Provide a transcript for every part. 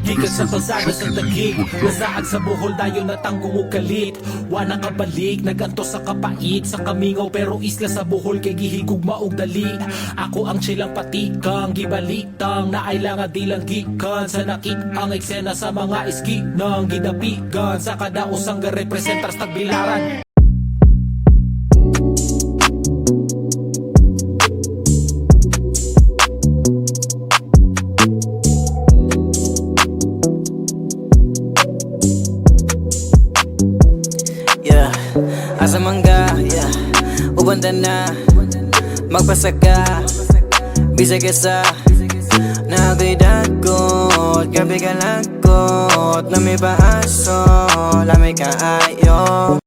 Gikan sa kalsada sa tagig, nasaad sa buhol dayo natanggong ug kalit. Wa nakabalik, naganto sa kapait, sa kamingaw pero isla sa buhol kay gihigog maog dali. Ako ang chilang patikang, gibaliktang, naay lang nga dilang gikan. Sa nakit ang eksena sa mga iski nang gidapigan, sa kada usang ga-representar sa tagbilaran. Asa mangga, yeah, ubanda na magpasaka, bisag ka sa nagay dagot, grabe ka lagot, na may paaso, lamay ka ayo.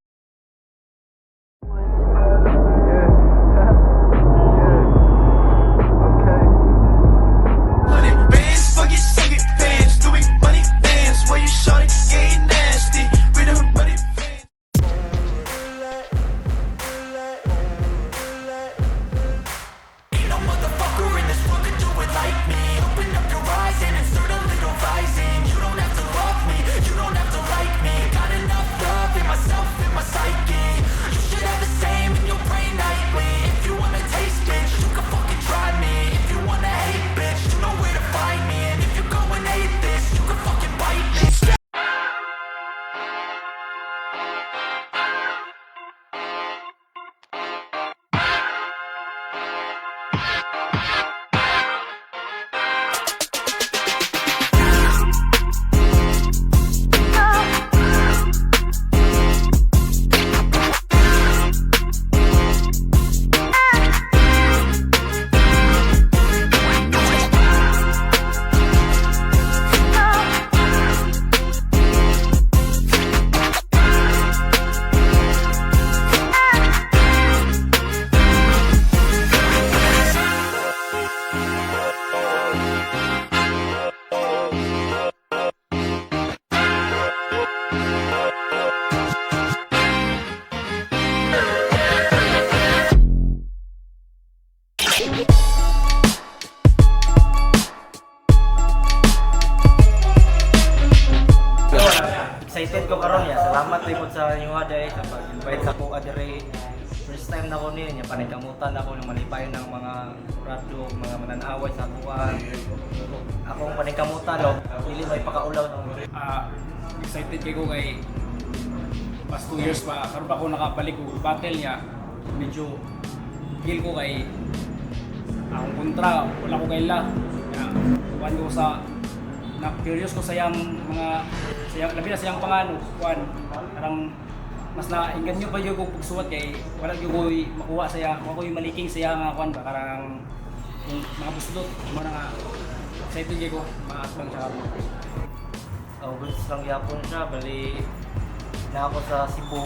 Excited ko karon ya. Salamat po sa inyo day sa pag-invite sa ko adire. First time na ko niya, panikamutan ako ng malipayon ng mga kurado, mga mananaway sa kuwan. Akong panikamutan no, dili may pakaulaw no. Excited kay ko kay past 2 years pa karon pa ako nakabalik og battle niya. Medyo feel ko kay akong kontra, wala ko kay la. Kuan ko sa na curious ko sa yang mga labi na siyang pangano kuan parang mas nainggan nyo pa yung pagsuwat kay wala yung ko makuha saya ako yung maliking saya nga kuan ba karang yung mga busdot mo na nga excited kay ko maasbang siya karon. August lang yapon siya bali na ako sa Cebu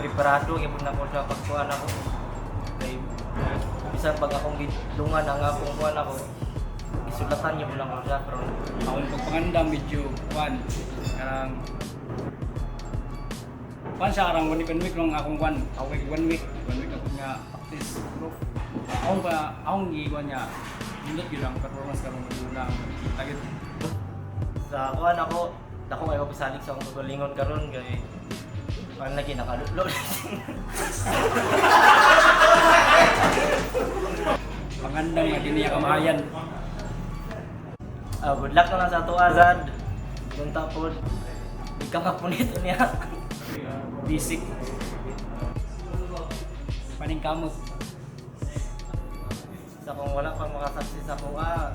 preparado gyud na ko siya pagkuan ako. Kay bisan pag akong gidungan ang akong kuan ako isulatan niyo lang ako siya pero Akong pagpangandam medyo kuan karang kuan siya karang 1 week lang akong kuan ako kay 1 week ako nga practice bro akong giwan niya hindi gyud ang performance karong una tagit sa kuan ako dako kayo pisalig sa akong tulingon karon kay kuan lagi nakalulo. pangandam nga dinhi kamahayan. Good luck na lang sa ato Azad. Kung tapos di ka mapunit niya. Basic paning kamot Sa kung wala pang makasaksi sa kuha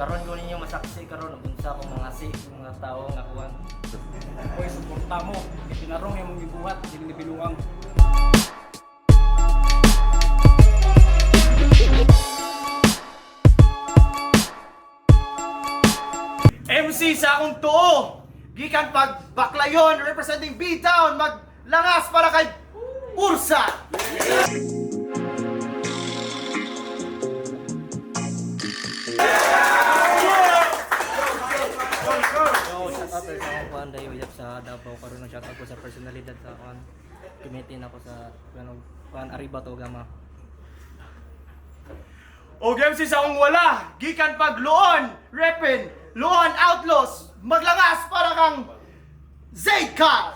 karon ko ninyo masaksi karon unsa akong mga tao nga kuan. ko'y suporta mo pinarong yung mong gibuhat dili binuang. MC sa akong tuo, gikan pag Baklayon representing B-Town, maglangas para kay Ursa. Kuan dayo yap sa Davao karon shout out ko sa personalidad sa kuan committee na ko sa kuan Arriba to Gama. O MC sa akong wala, gikan pag Luon, repin, Luon Outlaws, Cal!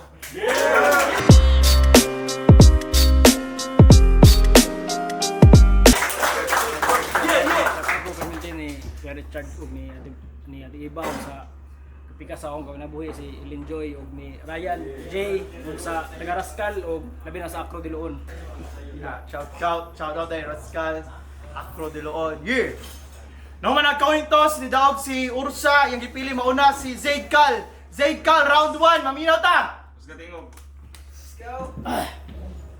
Ako kami ni Kuya Richard ug ni Ate Ibaw sa kapika sa akong nabuhi si Elinjoy ug ni Ryan J ug sa Tagaraskal ug labi na sa Acro de Leon. Yeah, shout out kay Rascal Acro de Leon. Yeah! Nung man nagkawin toss ni Daog si Ursa, yung gipili mauna si Zaid Cal. Zaid Cal, round 1, maminaw ta!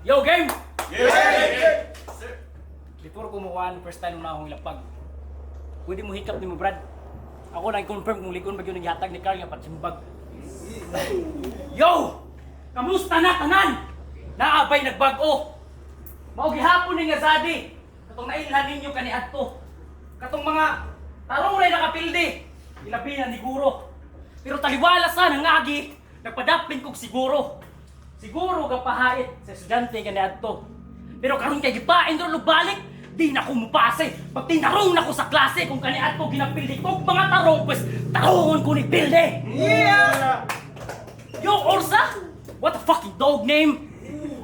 Yo game. Yeah! Before ko muwan, first time na akong ilapag. Pwede mo hikap ni mo Brad. Ako na confirm kung likon ba yun naghatag ni Carl nga patsimbag. Yo! Kamusta na tanan? Naabay nagbag-o. Mao gihapon ni nga Zadi. Katong nailhan ninyo kani adto. Katong mga tarong ray nakapildi. Ilabi na ni Guro. Pero taliwala sa nangagi, nagpadapling kog siguro. Siguro gapahait sa estudyante kani adto. Pero karon kay gipain do balik, di na ko mupase. Pag tinarong na ko sa klase kung kani adto ginapildi kog mga tarong, pues tarongon ko ni pilde. Yeah! Yo, Orsa! What a fucking dog name!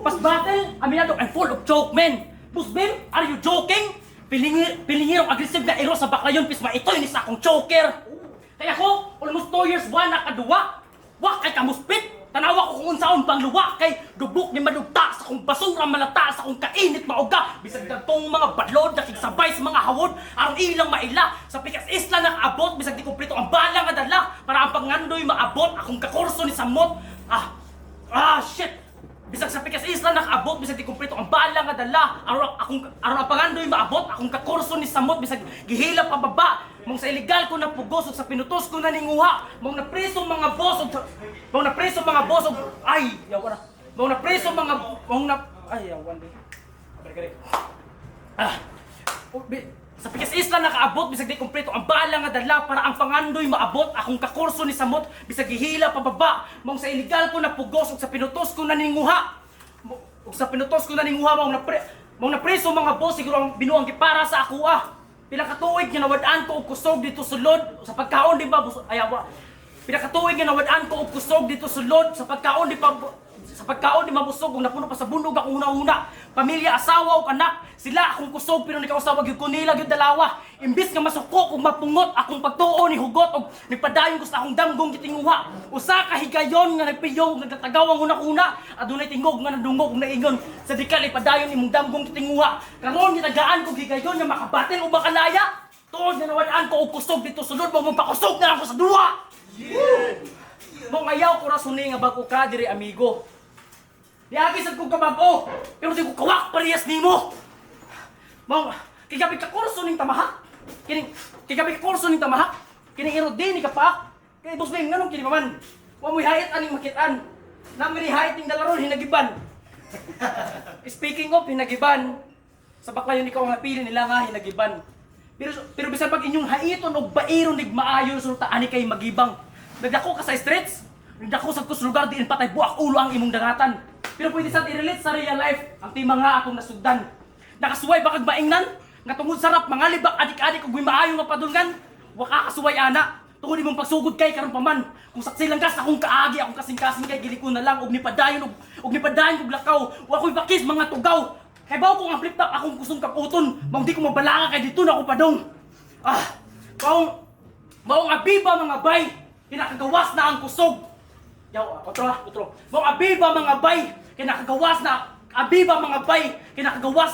Pas battle, aminado, I'm full of joke, man! Busbin, are you joking? Pilingirong aggressive na ero sa baklayon, pis maitoy ni sa akong choker! Kaya ko, almost 2 years, buwan na kaduwa! Wak kay kamuspit! Tanawa ko kung unsaon pang luwa kay dubok ni madugta sa kong basura malata sa kong kainit mauga bisag dagtong mga balod na kigsabay sa mga hawod aron ilang maila sa pikas isla nakaabot bisag di kumpleto ang bala nga dala para ang pangandoy maabot akong kakurso ni samot shit bisag sa pikas isla nakaabot bisag di kumpleto ang bala nga dala aron ang pangandoy maabot akong kakurso ni samot bisag gihilap pababa mong sa illegal ko napugos ug sa pinutos ko na ninguha mong napreso mga boss ug ay yawa na mong napreso mga ay yawa na kare sa pikas isla nakaabot bisag di kumpleto ang bala nga dala para ang pangandoy maabot akong kakurso ni samot bisag gihila pababa mong sa illegal ko napugos ug sa pinutos ko na ninguha mong napreso mga boss siguro ang binuang gipara sa ako Pinakatuig nga nawadaan ko og kusog dito sulod sa pagkaon di ba Pinakatuig nga nawadaan ko og kusog dito sulod sa pagkaon di mabusog ug napuno pa sa bundog akong una-una. Pamilya, asawa ug anak, sila akong kusog pero nikausawag gyud ko nila gyud dalawa. Imbis nga masuko ug mapungot akong pagtuo ni hugot ug nagpadayon ko sa akong damgong gitinguha. Usa ka higayon nga nagpiyo ug nagtatagaw ang una-una. Adunay tingog nga nadungog ug naingon sa dikal ipadayon imong damgong gitinguha. Karon gitagaan ko higayon nga makabatil o makalaya. Tuod nga nawadaan ko og kusog dito sulod mo pakusog na ako sa duwa. Mong ayaw ko rasuni nga bago ka diri amigo. Niagi sad kog kabag-o, pero di ko kawak parehas nimo. Mong kigabi ka kurso ning tamahak. Kigabi ka kurso ning tamahak. Kining iro din ni kapak. Kay boss beng nganong kini man. Wa mo'y hayat aning makitaan. Nami hayat ning dalaron hinagiban. Speaking of hinagiban, sa baklayon ikaw ang napili nila nga hinagiban. Pero bisan pag inyong haiton og bairon nig maayo sulta ani kay magibang. Nagdako ka sa streets, nagdako sa kus lugar diin patay buak ulo ang imong dangatan. Pero pwede sad i-relate sa real life ang tima nga akong nasugdan. Nakasuway ba kag maingnan? Nga tungod sarap mga libak adik-adik ug maayo nga padulngan. Wa ka kasuway ana. Tungod imong pagsugod kay karon pa man. Kung saksi lang gas akong kaagi akong kasing-kasing kay gili ko na lang og nipadayon og lakaw. Wa ko'y bakis mga tugaw. Kay bawo ko nga flip top akong kusong kaputon. Mao di ko mabalanga kay dito na ako padong. Maong abiba mga bay. Kinakagawas na ang kusog. Yaw, otro. Mong abiba mga bay, kinakagawas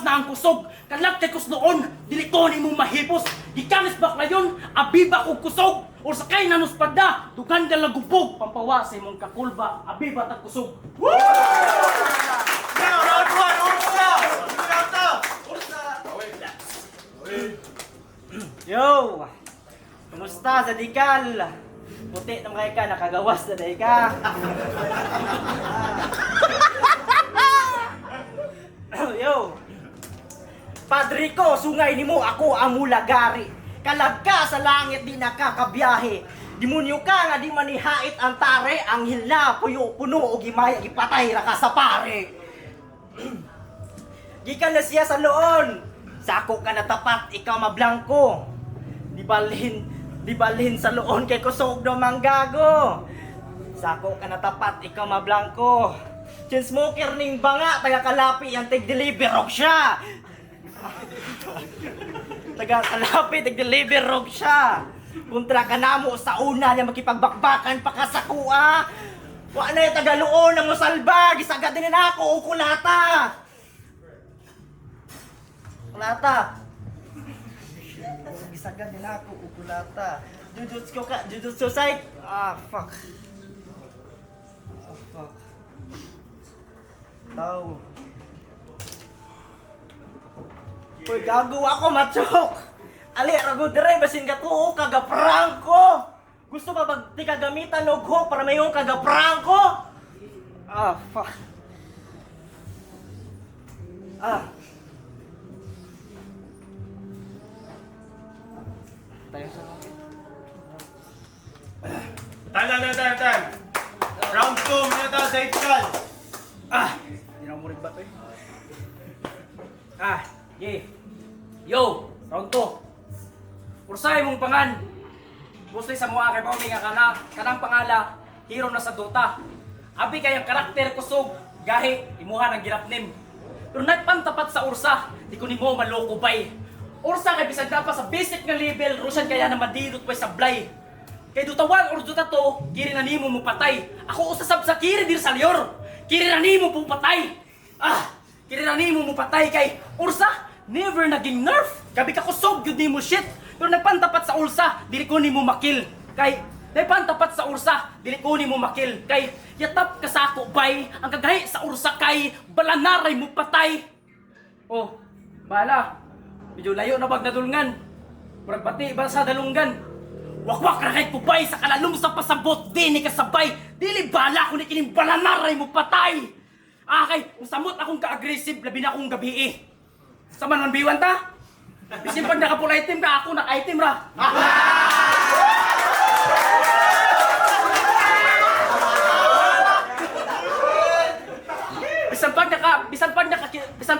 na ang kusog. Kalagtay kus noon, dili ko ni mong mahipos. Gikanis baklayon, abiba ko kusog. Or sakay nanus pada, dugan dala gubog. Pampawa sa imong kakulba, abiba tag kusog. Woo! Now, round 1, Ursa! Yo! Kumusta sa dikal? Puti na mga ka, nakagawas na dahi ka. Yo! Padre ko, sungay nimo ako ang mulagari. Kalag ka sa langit di nakakabiyahe. Demonyo ka nga di manihait ang tare. Ang hilna, puno o gimaya, gipatay ra ka sa pare. Gikan na siya sa loon. Sako ka na tapat, ikaw mablangko. Di balhin sa loon kay kusog do manggago. Sako ka na tapat, ikaw mablangko. Chinsmoker ning banga, taga kalapi, ang tig-deliver og siya. Taga kalapi, tig-deliver og siya. Kontra ka na mo sa una niya makipagbakbakan pa ka sa kuha. Wa na yung tagaluon na mo salba, gisagad din na ako o kulata. Kulata. Gisagad din ako o kulata. Jujutsu ka, jujutsu side. Ah, fuck. Ah, fuck. Tao. Uy, gago ako, machok! Ali, rago dire, basin ka to, kagaprank ko! Gusto ba ba di kagamitan og ho para mayong kagaprank ko? Ah, fuck. Ah. Tayo sa Time. Round 2, minata Zaid Kal. Hindi na mo rin ba ito eh? Yo! Round 2. Ursay mong pangan. Gusto sa mga kay Pauli nga kanang pangala, hero na sa Dota. Abi kayang karakter kusog, gahi, imuha ng girapnim. Pero nagpantapat sa Ursa, di ko nimo maloko bay. Ursa kay bisag dapat sa basic nga level, Russian kaya na madidot pa sablay. Kay Dota 1 or Dota 2, kiri na nimo mo patay. Ako usasab sa kiri dir sa liyor. Kiri na nimo mo patay. Kiri na nimo mo patay kay Ursa never naging nerf. Gabi ka kusog gyud nimo shit. Pero nagpantapat sa Ursa, dili ko nimo makil. Kay nagpantapat sa Ursa, dili ko nimo makil. Kay yatap ka sa ako bay, ang kagahi sa Ursa kay balanaray mo patay. Oh, bala. Medyo layo na bag nadulngan. Murag pati ba sa dalunggan. Wakwak na kahit kubay sa kalalong sa pasabot, di ni kasabay. Dili bala ko ni kining balanaray mo patay. Kay samot akong ka-aggressive, labi na akong gabi eh. Sa man biwan ta? Bisin pag naka-full item ka, ako naka-item ra. Bisan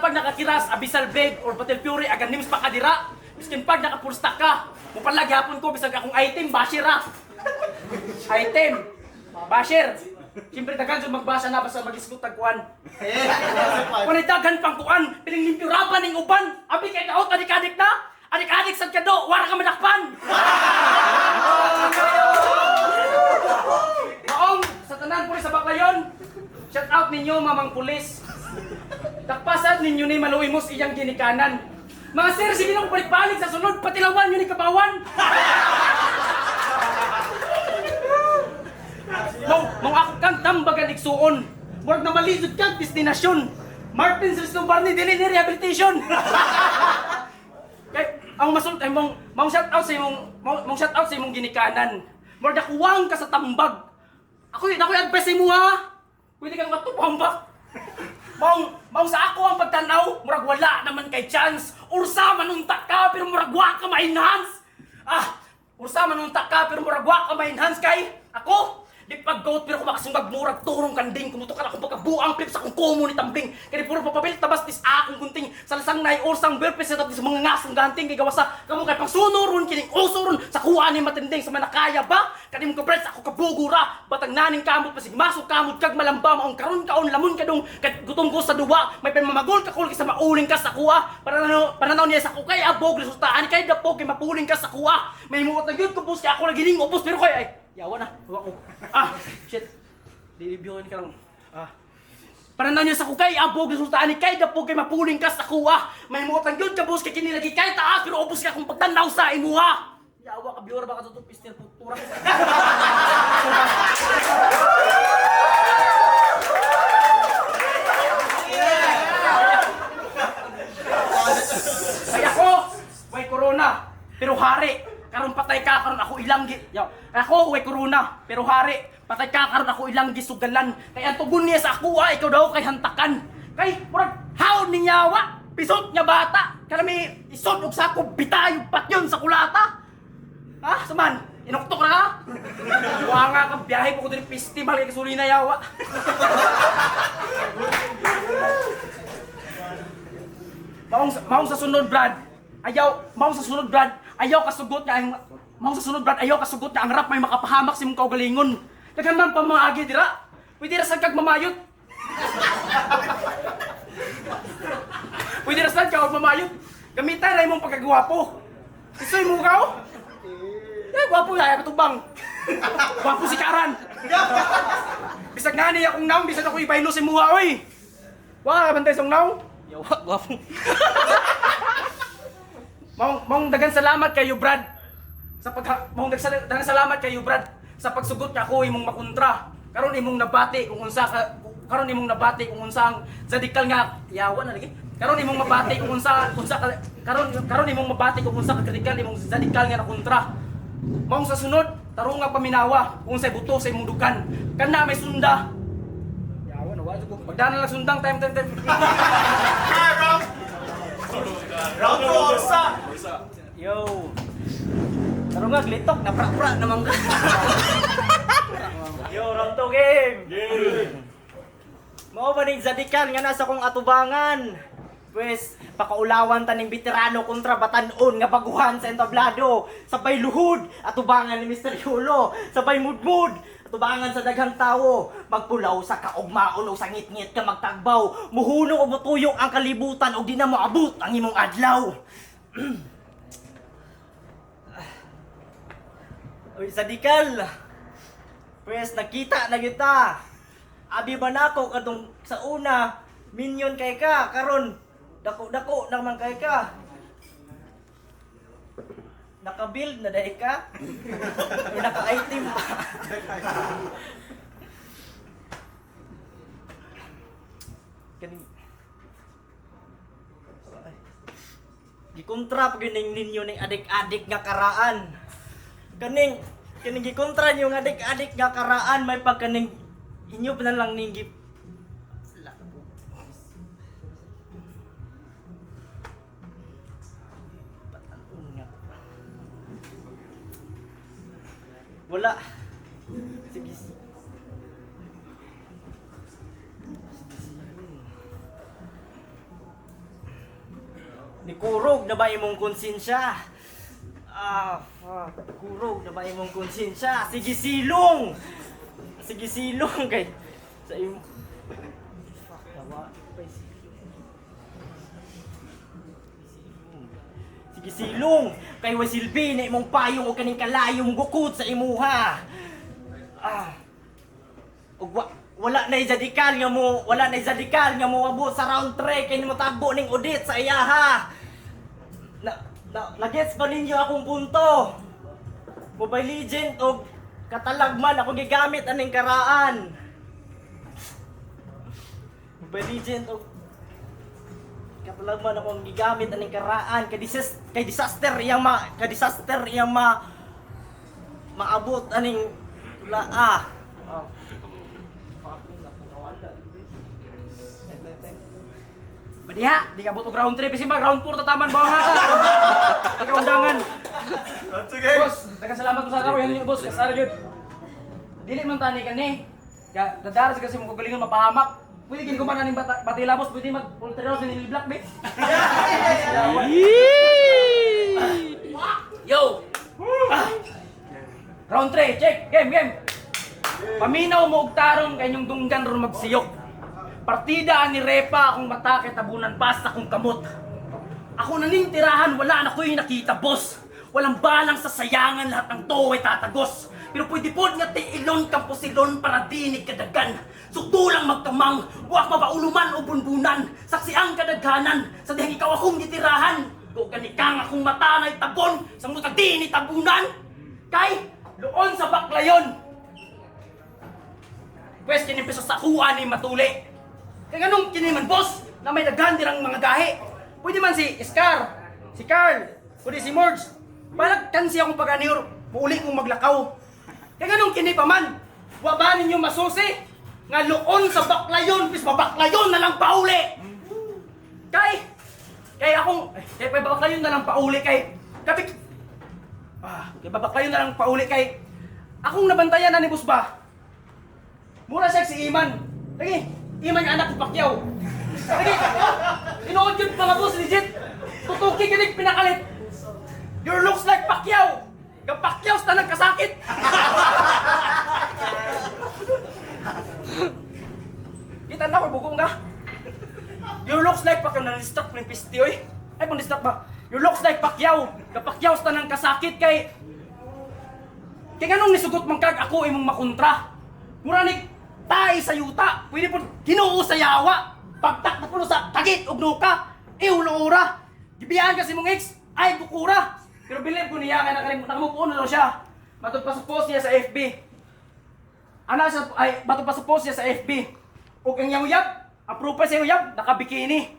pag nakakiras, Abyssal Blade or Battle Fury, aga nims pa kadira. Biskin pag naka-full-stack ka, mupalagi hapon ko, bisag akong item, basher ra. Item, basher. Siyempre daghan sa magbasa na basta mag-iskot tagkuan. Panitagan pang kuan, piling limpyo raban ning uban. Abi kay daot adik-adik na. Adik-adik sad kado, wala ka madakpan. Maong sa tanan pulis sa Baklayon. Shout out ninyo mamang pulis. Takpasan ninyo ni maluimos iyang ginikanan. Mga sir, sige nang balik-balik sa sunod, patilawan nyo ni kabawan. Mong ako kang tambagan igsuon. Murag na malisod kang destinasyon. Martin Celestino Barney, dili ni rehabilitation. Kay ang masul ay mong shout out sa imong ginikanan. Murag nakuwang ka sa tambag. Ako advice mo ha. Pwede kang matupambak. Mong sa ako ang pagtanaw, murag wala naman kay chance. Ursa manuntak ka pero murag wa ka ma-enhance. Ursa manuntak ka pero murag wa ka ma-enhance kay ako. Di pag-goat pero kung makasunggag murag turong kanding. Kumuto ka na kung pagkabuang clip sa kung kumo ni tambing. Kaya puro papapilit tabas tis akong kunting. Salasang nai ursang welpes at sa mga ngasong ganting. Kaya gawasa kamo kay pang sunuron kining usuron. Sa kuha ni matinding sa manakaya ba? Kani mong kabrets ako kabugura. Batang naning kamot pasig masok kamot kag malamba. Maong karon kaon lamon ka dong. Kat gutom ko sa duwa. May pamamagol ka kul sa mauling ka sa kuha. Pananaw niya sa kukay abog. Resultaan kay dapog kay mapuling ka sa kuha. May muot na yun kubos kaya ako nagiling upos pero kay ay. Yawa na, huwag ko. Shit. Di-reviewan ka lang. Pananaw niya sa kukay, abog, resultaan ni kay dapog kay mapuling ka sa kuha. May mga tanggyon ka, boss, kay kinilagi kay taas, pero ubos ka kung pagtanaw sa imuha. Yawa ka, biyor, baka tutupis niya putura. Ay ako, may corona, pero hari. Karon patay ka, karon ako ilang ako way corona, pero hari, patay ka karon ako ilang gisugalan. Kay ang tugon niya sa ako ikaw daw kay hantakan. Kay murag haon ni nyawa, pisot nya bata. Kanami isod og sako bitayo patyon sa kulata. Saman, inuktok na ka? Wa nga ka biyahe ko diri festival kay suri na yawa. Maong sa sunod Brad. Ayaw kasugot nga ang rap may makapahamak sa imong kaugalingon. Daghan man pamaagi dira. Pwede ra sad kag mamayot. Pwede ra sad kag mamayot. Gamitan ra imong pagkagwapo. Isoy mo ka oh. Gwapo ya katubang. Gwapo si Karan. Bisag ngani akong naong bisag ako ibaylo si muha oy. Wa bantay song naong. Yawa, gwapo. Mong dagan salamat kayo Brad. Dagan salamat kayo Brad sa pagsugot ka ako imong makontra. Karon imong nabati kung unsa ang zadikal nga yawa na lagi. Karon imong mabati kung unsa karon imong mabati kung unsa ka kritikal imong zadikal nga na kontra. Maong sa sunod, tarong nga paminawa kung sa'y buto sa imong dukan. Kana may sunda. Yawa na wala ko. Magdana lang sundang time. Round 2, Ursa! Yo. Tarong nga, glitok, napra-pra naman ka. Yo, round 2 game. Mao ba ning Zadikal nga nasa kong atubangan? Pues, pakaulawan taning veterano kontra batanon nga baguhan sa entablado. Sabay luhod, atubangan ni Mr. Yulo. Sabay mudmud, atubangan sa daghang tawo. Magpulaw sa kaugmaon o sa ngit-ngit ka magtagbaw. Muhunong o mutuyok ang kalibutan o di na moabot ang imong adlaw. Uy, Zadikal. Pues, nakita na kita. Abi ba nako kadong sa una, minion kay ka, karon dako-dako naman kay ka. Naka-build na dahil ka? Or naka-item pa? Kaning gikontra pa gining ninyo ning adik-adik nga karaan. Kaning gikontra niyo nga adik-adik nga karaan may pagkaning inyo pa na lang ning wala. Sige. Nikurog na ba imong konsensya? Fuck. Kurog na ba imong konsensya? Sige silong! Sige silong kay sa imo. Fuck, tawa. Sige silong! Kay wasilbi na imong payong o kaning kalayong gukod sa imuha. Wala na Zadikal nga mo abot sa round 3 kay mo tagbo ning audit sa iyaha. Nagets ba ninyo akong punto? Mobile Legend o katalagman ako gigamit aning karaan. Mobile Legend o katalagman ako gigamit aning karaan kay disaster iyang maabot aning Badiha, di ka buto round 3 kasi mag round 4 tataman ba nga ka? Pagkaundangan. Sige! Boss, salamat po sa araw yan boss. Kasara yun. Dili man tani kani. Dadaras kasi mo kagalingan mapahamak. Pwede gini ko man naning batila boss, pwede mag ultra sa nil black be. Yo. Round 3, check. Game. Paminaw mo og tarong kay inyong dunggan ron magsiyok. Partida ni Repa akong matake tabunan pas akong kamot. Ako naning tirahan, wala na ko'y nakita boss. Walang balang sa sayangan, lahat ng to ay tatagos. Pero pwede po nga tiilon kampusilon para dinig kadagan. Suktulang magkamang, huwag mabauluman o bunbunan. Saksi ang kadaghanan, sa dihang ikaw akong gitirahan. Kung kanikang akong mata na'y tabon, sa mutag di tabunan. Kay, doon sa baklayon. Pwes kinimpiso sa kuha ni Matuli. Kaya ganun kiniman boss, na may daghan dirang mga gahe. Pwede man si Scar, si Carl, pwede si Morge. Balag kansi akong pag-anir, puuli kong maglakaw. Kaya ganun kini pa man, waba ninyo masusi, nga loon sa baklayon, pis mabaklayon na lang pauli. Kay babaklayon na lang pauli kay, kay babaklayon na lang pauli kay, akong nabantayan na ni boss ba? Mura siya si Iman. Lagi, Iman yung anak ko Pacquiao. Lagi, inuod yun mga boss, legit. Tutuki kinig pinakalit. Your looks like Pacquiao. Yung Pacquiao sa nagkasakit. like Pacquiao na na-distract ng pisti, oy. Ay, pang distract ba? You looks like Pacquiao. Kapakyaw sa tanang kasakit kay... Kaya ganong nisugot man kag ako imong makontra. Mura ni tay sa yuta. Pwede po Ginoo sa yawa. Pagtak na puno sa tagit ug nuka. Iulo ora. Gibiyan kasi mong ex ay bukura. Pero believe ko niya kay nakalimutan mo po na siya. Matod pa sa post niya sa FB. Ana siya ay matod pa sa post niya sa FB. Ug ang uyab, approve pa sa uyab, naka-bikini.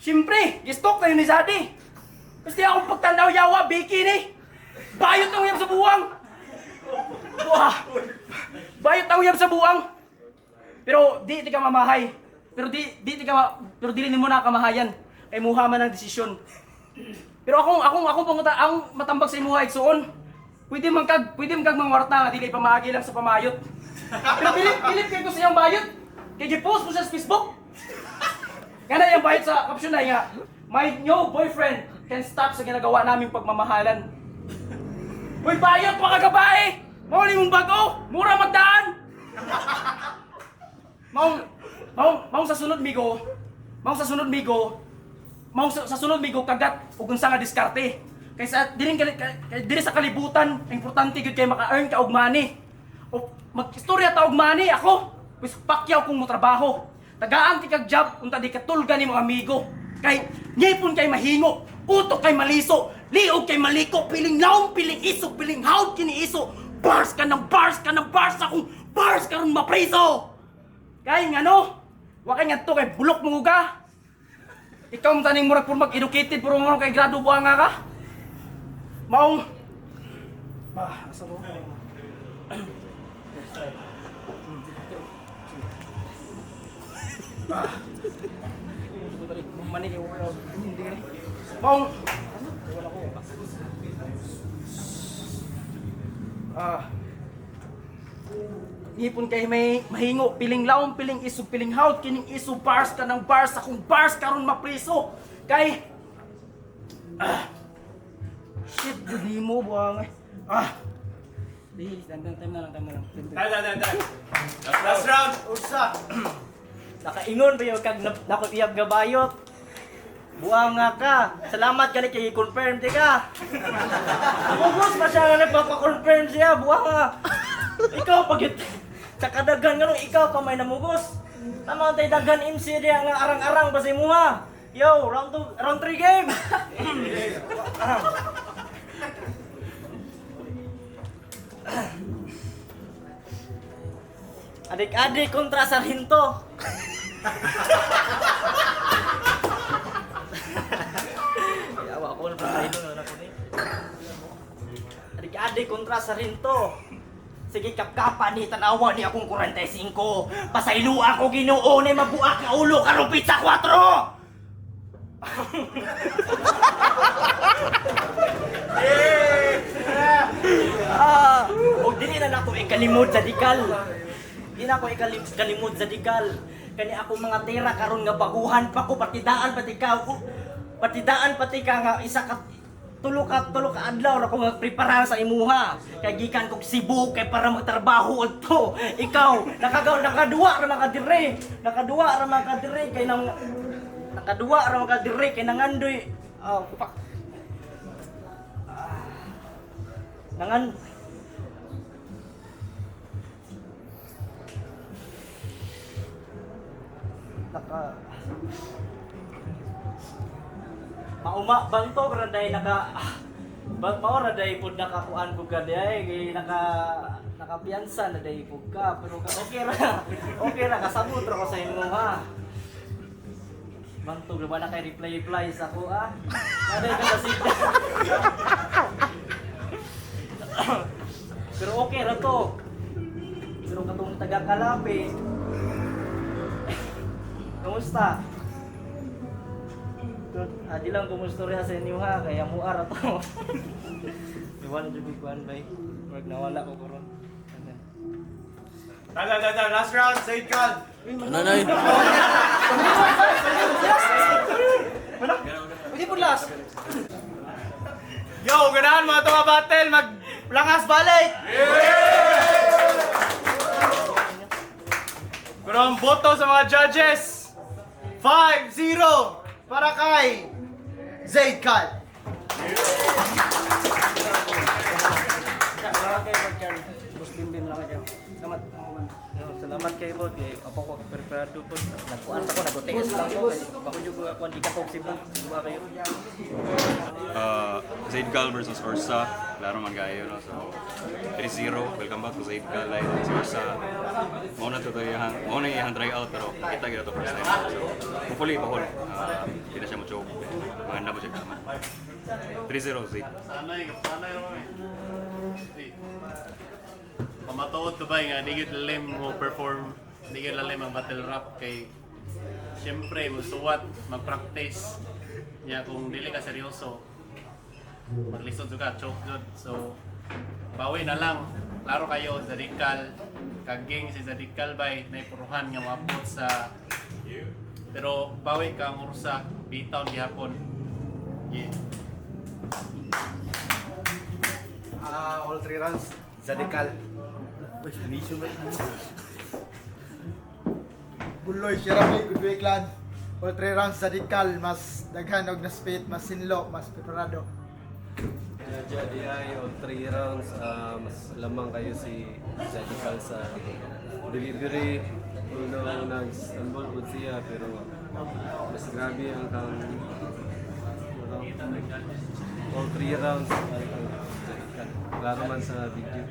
Siyempre, gistok kayo ni Zadi. Kasi akong pagtandaw yawa, bikini. Bayot ang uyab sa buwang. Wah! Bayot ang uyab sa buwang. Pero di ka mamahay. Pero dili nimo na kamahayan. Kay muha man ang desisyon. Pero akong panguta, ang matambag sa imuha igsuon. Pwede man kag mangwarta nga dili pamagi lang sa pamayot. Pero bilip kay ko sa iyang bayot. Kay gi-post mo sa Facebook. Kana yung bayot sa caption na nga, my new boyfriend can stop sa ginagawa naming pagmamahalan. Uy, bayot mga gabae! Mauli mong bago! Mura magdaan! Maong sa sunod migo, kagat ug unsa nga diskarte. Kaysa diri sa kalibutan, importante gyud kay maka-earn ka og money. O mag-istorya ta og money ako. Wis Pacquiao kung mo trabaho. Tagaan ti kag job unta di katulga ni mga amigo. Kay ngipon kay mahingo, utok kay maliso, liog kay maliko, piling laom, piling isog, piling hawd kini iso. Bars ka ng bars akong bars karon mapriso. Kay ngano? Wa kay ngadto kay bulok munguga. Ikaw mo taning murag puro mag-educated puro mo kay grado buanga ka. Maong asa mo? Maong ngipon kay may mahingo, piling laom, piling isog, piling hawd, kining iso, bars ka ng bars, akong bars karon mapriso. Kay shit, di mo buwang time na lang. Last round, Ursa. Nakaingon ba yung kag nakutiyab nga bayot? Buanga ka. Salamat ka kay confirm di ka. Bugos pa siya nga nagpapa-confirm siya, buanga. Ikaw pagit sa kadagan nga ikaw pa may namugos. Tama tay dagan MC diya nga arang-arang ba sa imuha. Yo, round 3 game. Adik-adik kontra Sarhinto. Yawa ako na pagkaino na ako ni. Adik-adik kontra Sarhinto. Sige kapkapan ni tanawa ni akong 45. Pasaylo ako Ginoo ni mabuak nga ulo karong pizza 4. O dili na ako ikalimod sa dikal. Di na ako ikalimod sa dikal. Kani ako mga tira karon nga baguhan pa ko patidaan pati ka. Patidaan pati ka nga isa ka tulo ka adlaw na ko nga prepara sa imuha. Kay gikan kog Cebu kay para magtrabaho adto. Ikaw nakaduwa ra mga dire. Nakaduwa ra mga dire kay nang nakaduwa ra mga dire kay nangandoy. Fuck. Nangan mauma banto raday maora day pud nakakuan ko gaday kay nakapiyansa na day pud ka pero okay ra kasabot ra ko sa inyo ha. Bantog ba na kay reply sa ako Aday ka kasi. Pero okay ra to. Pero katong taga Kalapi. Kumusta? Di lang kumustorya sa inyo ha, kaya muara to. Iwan jud kuan bay. Wag nawala ko karon. Last round, Zaid Kal. Nanay. Pwede po last. Yo, ganahan mga itong battle, maglangas balik! Pero ang boto sa mga judges, 5-0! para kay Zaid Cal. Salamat kayo po. Kay ako ko preparado po. Nagkuhan ako, nag-test lang ko. Bako nyo ako, hindi ka po si po. Diba kayo? Zaid Cal versus Ursa. Klaro man kayo, no? So, 3-0. Welcome back to Zaid Cal. Like, si Ursa, mauna yung tryout, pero kita kita to first time. So, hopefully, pahol. Hindi na siya mo choke. Maganda mo siya kama. 3-0, Zaid. Sanay naman eh. Pamatuod ko ba nga, di gid lalim mo perform, di gid lalim ang battle rap kay siyempre musuwat mag-practice niya kung dili ka seryoso. Maglisod ka, choke jud. So bawi na lang. Klaro kayo Zadikal, kaging si Zadikal bay naipuruhan nga maabot sa pero bawi ka ang Ursa, bitaw gihapon. Yeah. All 3 rounds, Zadikal. Buloy, Shirabi, good week lan. All 3 rounds, Zadikal. Mas daghan og na-spit, mas sinlo, mas preparado. Jadi ay on 3 rounds, mas lamang kayo si Zadikal sa delivery. Although nag-stumble po siya, pero mas grabe ang kang all 3 rounds ay ang Zadikal. Klaro man sa video.